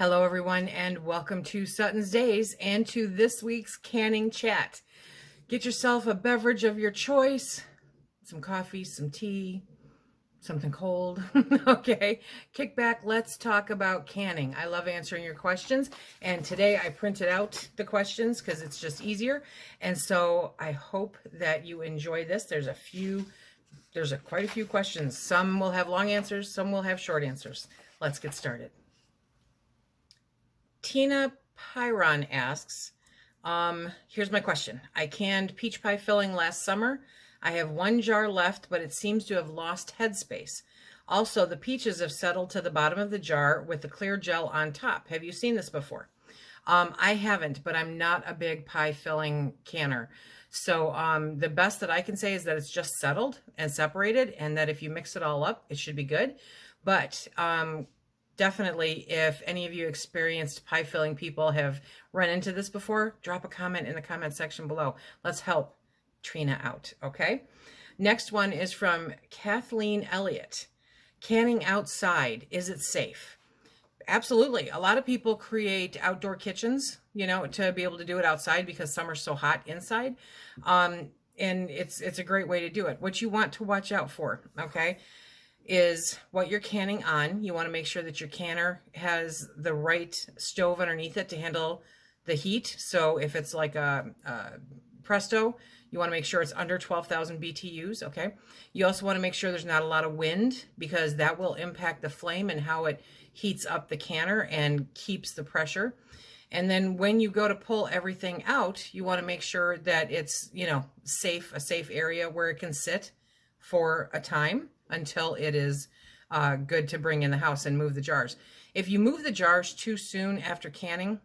Hello, everyone, and welcome to SuttonsDaze and to this week's canning chat. Get yourself a beverage of your choice, some coffee, some tea, something cold. Okay, kick back. Let's talk about canning. I love answering your questions, and today I printed out the questions because it's just easier. And so I hope that you enjoy this. There's quite a few questions. Some will have long answers, some will have short answers. Let's get started. Tina Pyron asks, here's my question. I canned peach pie filling last summer. I have one jar left, but it seems to have lost headspace. Also, the peaches have settled to the bottom of the jar with the clear gel on top. Have you seen this before? I haven't, but I'm not a big pie filling canner. So the best that I can say is that it's just settled and separated, and that if you mix it all up, it should be good. But definitely, if any of you experienced pie filling people have run into this before, drop a comment in the comment section below. Let's help Trina out, okay? Next one is from Kathleen Elliott. Canning outside, is it safe? Absolutely. A lot of people create outdoor kitchens, to be able to do it outside because summer's so hot inside. And it's a great way to do it. What you want to watch out for, okay, is what you're canning on. You want to make sure that your canner has the right stove underneath it to handle the heat. So if it's like a Presto, you want to make sure it's under 12,000 BTUs, okay? You also want to make sure there's not a lot of wind because that will impact the flame and how it heats up the canner and keeps the pressure. And then when you go to pull everything out, you want to make sure that it's, a safe area where it can sit for a time until it is good to bring in the house and move the jars. If you move the jars too soon after canning,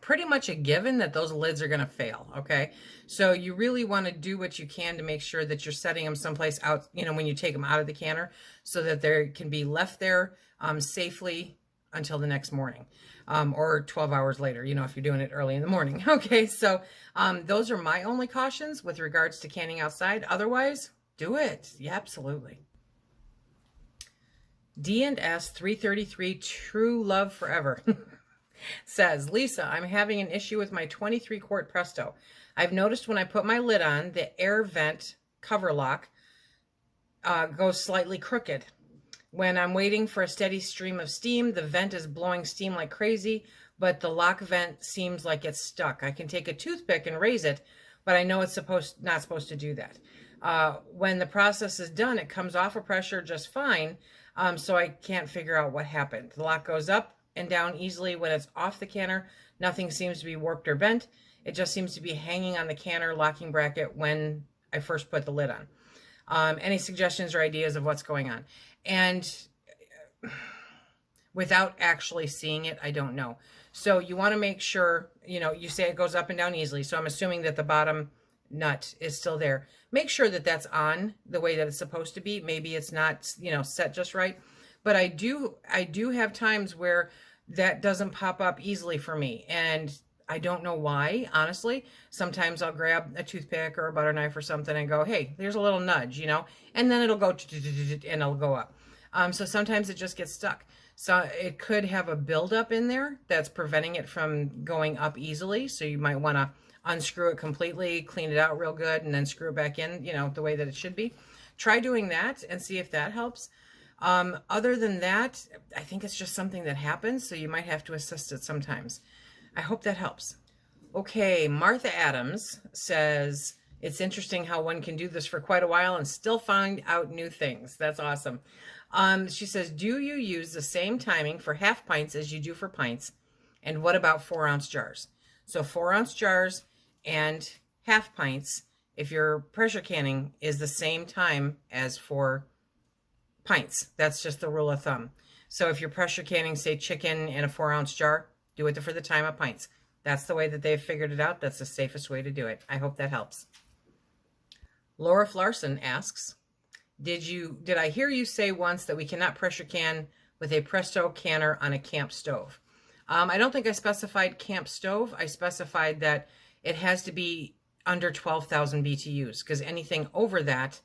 pretty much a given that those lids are going to fail, okay? So you really want to do what you can to make sure that you're setting them someplace out, when you take them out of the canner so that they can be left there safely until the next morning or 12 hours later, if you're doing it early in the morning. Okay, so those are my only cautions with regards to canning outside. Otherwise, do it. Yeah, absolutely. D&S 333 True Love Forever says, Lisa, I'm having an issue with my 23-quart Presto. I've noticed when I put my lid on, the air vent cover lock goes slightly crooked. When I'm waiting for a steady stream of steam, the vent is blowing steam like crazy, but the lock vent seems like it's stuck. I can take a toothpick and raise it, but I know it's not supposed to do that. When the process is done, it comes off of pressure just fine, so I can't figure out what happened. The lock goes up and down easily when it's off the canner. Nothing seems to be warped or bent. It just seems to be hanging on the canner locking bracket when I first put the lid on. Any suggestions or ideas of what's going on? And without actually seeing it, I don't know. So you want to make sure, you say it goes up and down easily. So I'm assuming that the bottom nut is still there. Make sure that that's on the way that it's supposed to be. Maybe it's not, set just right. But I do have times where that doesn't pop up easily for me. And I don't know why, honestly. Sometimes I'll grab a toothpick or a butter knife or something and go, hey, there's a little nudge, and then it'll go and it'll go up. So sometimes it just gets stuck. So it could have a buildup in there that's preventing it from going up easily. So you might want to unscrew it completely, clean it out real good, and then screw it back in, the way that it should be. Try doing that and see if that helps. Other than that, I think it's just something that happens, so you might have to assist it sometimes. I hope that helps. Okay, Martha Adams says, it's interesting how one can do this for quite a while and still find out new things. That's awesome. She says, do you use the same timing for half pints as you do for pints? And what about 4-ounce jars? So 4-ounce jars and half pints, if your pressure canning, is the same time as for pints. That's just the rule of thumb. So if you're pressure canning, say, chicken in a 4-ounce jar, do it for the time of pints. That's the way that they've figured it out. That's the safest way to do it. I hope that helps. Laura Flarson asks, did I hear you say once that we cannot pressure can with a Presto canner on a camp stove? I don't think I specified camp stove. I specified that it has to be under 12,000 BTUs because anything over that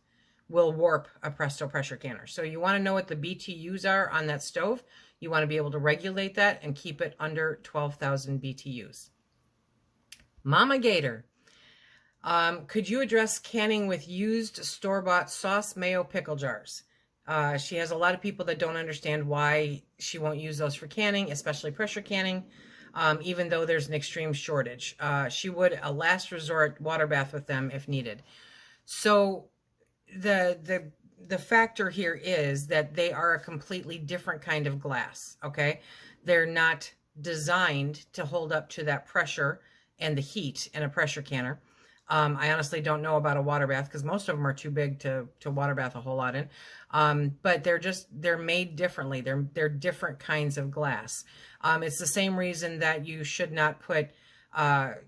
will warp a Presto pressure canner. So you want to know what the BTUs are on that stove. You want to be able to regulate that and keep it under 12,000 BTUs. Mama Gator, could you address canning with used store-bought sauce, mayo, pickle jars? She has a lot of people that don't understand why she won't use those for canning, especially pressure canning, even though there's an extreme shortage. She would a last resort water bath with them if needed. So the factor here is that they are a completely different kind of glass, okay? They're not designed to hold up to that pressure and the heat in a pressure canner. I honestly don't know about a water bath because most of them are too big to water bath a whole lot in. But they're made differently. They're different kinds of glass. It's the same reason that you should not put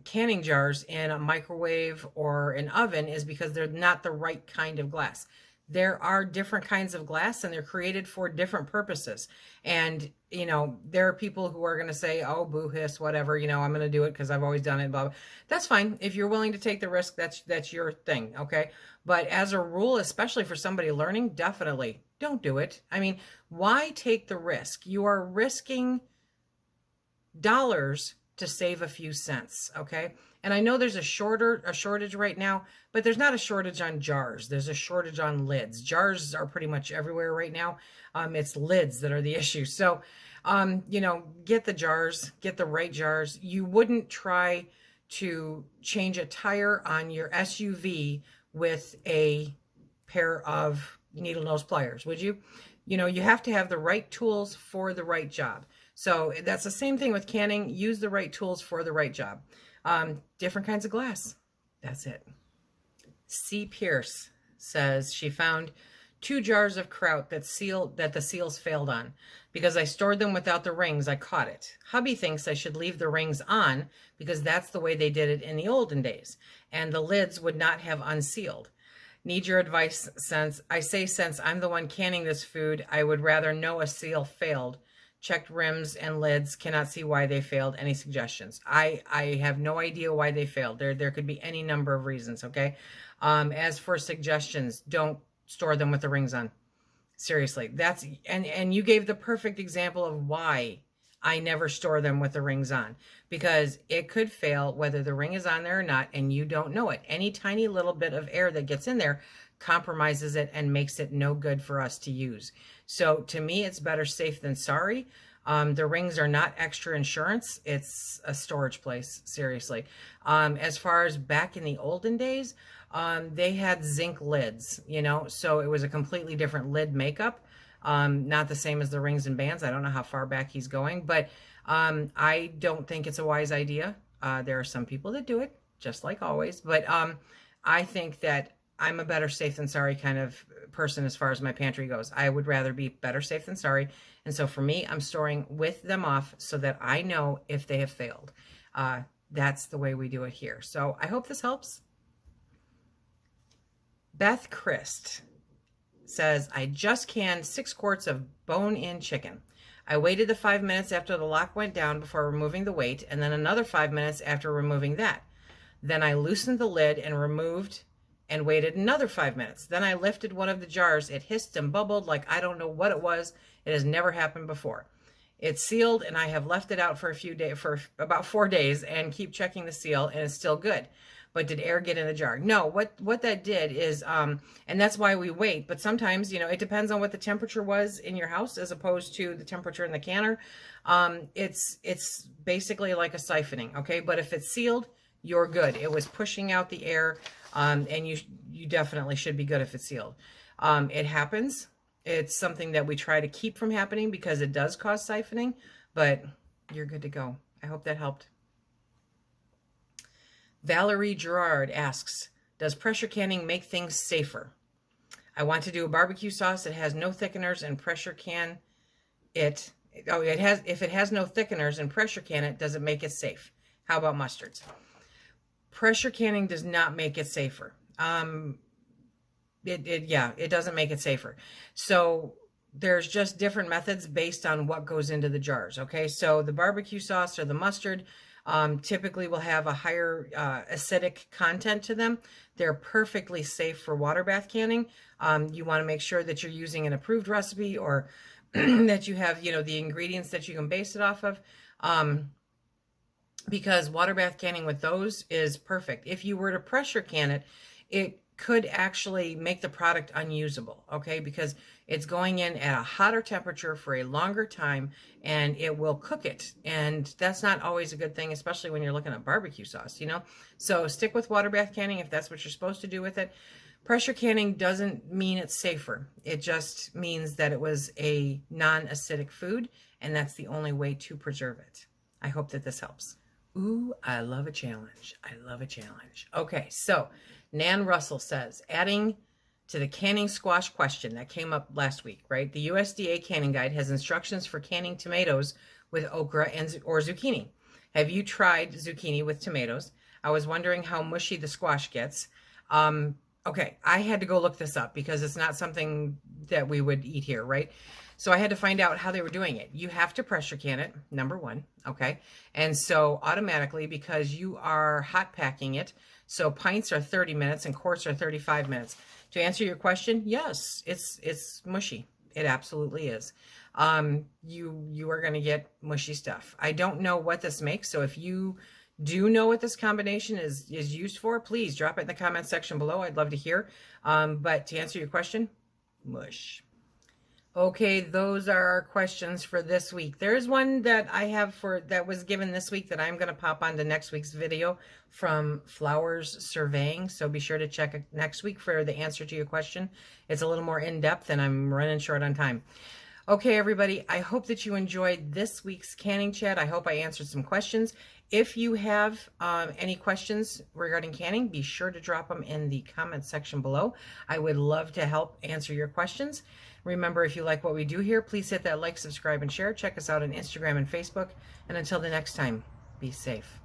canning jars in a microwave or an oven, is because they're not the right kind of glass. There are different kinds of glass and they're created for different purposes. And, you know, there are people who are going to say, oh, boo hiss, whatever, you know, I'm going to do it because I've always done it, blah, blah. That's fine. If you're willing to take the risk, that's your thing. Okay. But as a rule, especially for somebody learning, definitely don't do it. I mean, why take the risk? You are risking dollars to save a few cents. Okay. And I know there's a shortage right now, but there's not a shortage on jars. There's a shortage on lids. Jars are pretty much everywhere right now. It's lids that are the issue. So, you know, get the jars, get the right jars. You wouldn't try to change a tire on your SUV with a pair of needle nose pliers, would you? You know, you have to have the right tools for the right job. So that's the same thing with canning. Use the right tools for the right job. Different kinds of glass. That's it. C. Pierce says she found 2 jars of kraut that the seals failed on. Because I stored them without the rings, I caught it. Hubby thinks I should leave the rings on because that's the way they did it in the olden days. And the lids would not have unsealed. Need your advice since I'm the one canning this food, I would rather know a seal failed. Checked rims and lids, cannot see why they failed. Any suggestions? I have no idea why they failed. There could be any number of reasons, okay? As for suggestions, don't store them with the rings on. Seriously, and you gave the perfect example of why I never store them with the rings on, because it could fail whether the ring is on there or not, and you don't know it. Any tiny little bit of air that gets in there compromises it and makes it no good for us to use. So to me, it's better safe than sorry. The rings are not extra insurance. It's a storage place, seriously. As far as back in the olden days, they had zinc lids, you know, so it was a completely different lid makeup. Not the same as the rings and bands. I don't know how far back he's going, but I don't think it's a wise idea. There are some people that do it, just like always, but I think that I'm a better safe than sorry kind of person as far as my pantry goes. I would rather be better safe than sorry. And so for me, I'm storing with them off so that I know if they have failed. That's the way we do it here. So I hope this helps. Beth Christ says, I just canned 6 quarts of bone-in chicken. I waited the 5 minutes after the lock went down before removing the weight, and then another 5 minutes after removing that. Then I loosened the lid and removed and waited another 5 minutes. Then I lifted one of the jars. It hissed and bubbled like I don't know what it was. It has never happened before. It's sealed, and I have left it out for about 4 days and keep checking the seal, and it's still good. But did air get in the jar? No, what that did is, and that's why we wait. But sometimes, you know, it depends on what the temperature was in your house as opposed to the temperature in the canner. It's basically like a siphoning, okay? But if it's sealed, you're good. It was pushing out the air, and you definitely should be good if it's sealed. It happens. It's something that we try to keep from happening because it does cause siphoning, but you're good to go. I hope that helped. Valerie Gerard asks, does pressure canning make things safer? I want to do a barbecue sauce that has no thickeners and pressure can it. Oh, if it has no thickeners and pressure can it, does it make it safe? How about mustards? Pressure canning does not make it safer. It doesn't make it safer. So there's just different methods based on what goes into the jars. Okay, so the barbecue sauce or the mustard typically will have a higher acidic content to them. They're perfectly safe for water bath canning. You want to make sure that you're using an approved recipe or that you have, the ingredients that you can base it off of. Because water bath canning with those is perfect. If you were to pressure can it, it could actually make the product unusable, okay? Because it's going in at a hotter temperature for a longer time, and it will cook it. And that's not always a good thing, especially when you're looking at barbecue sauce, So stick with water bath canning if that's what you're supposed to do with it. Pressure canning doesn't mean it's safer. It just means that it was a non-acidic food, and that's the only way to preserve it. I hope that this helps. Ooh, I love a challenge. I love a challenge. Okay, so Nan Russell says, adding to the canning squash question that came up last week, right? The USDA canning guide has instructions for canning tomatoes with okra or zucchini. Have you tried zucchini with tomatoes? I was wondering how mushy the squash gets. Okay, I had to go look this up because it's not something that we would eat here, right? So I had to find out how they were doing it. You have to pressure can it, number one, okay? And so automatically, because you are hot packing it, so pints are 30 minutes and quarts are 35 minutes. To answer your question, yes, it's mushy. It absolutely is. You are going to get mushy stuff. I don't know what this makes, so if you do know what this combination is used for, please drop it in the comment section below. I'd love to hear. But to answer your question, mush. Okay, those are our questions for this week. There's one that I have that was given this week that I'm going to pop onto next week's video from Flowers Surveying. So be sure to check next week for the answer to your question. It's a little more in-depth and I'm running short on time. Okay, everybody, I hope that you enjoyed this week's canning chat. I hope I answered some questions. If you have any questions regarding canning, be sure to drop them in the comment section below. I would love to help answer your questions. Remember, if you like what we do here, please hit that like, subscribe, and share. Check us out on Instagram and Facebook. And until the next time, be safe.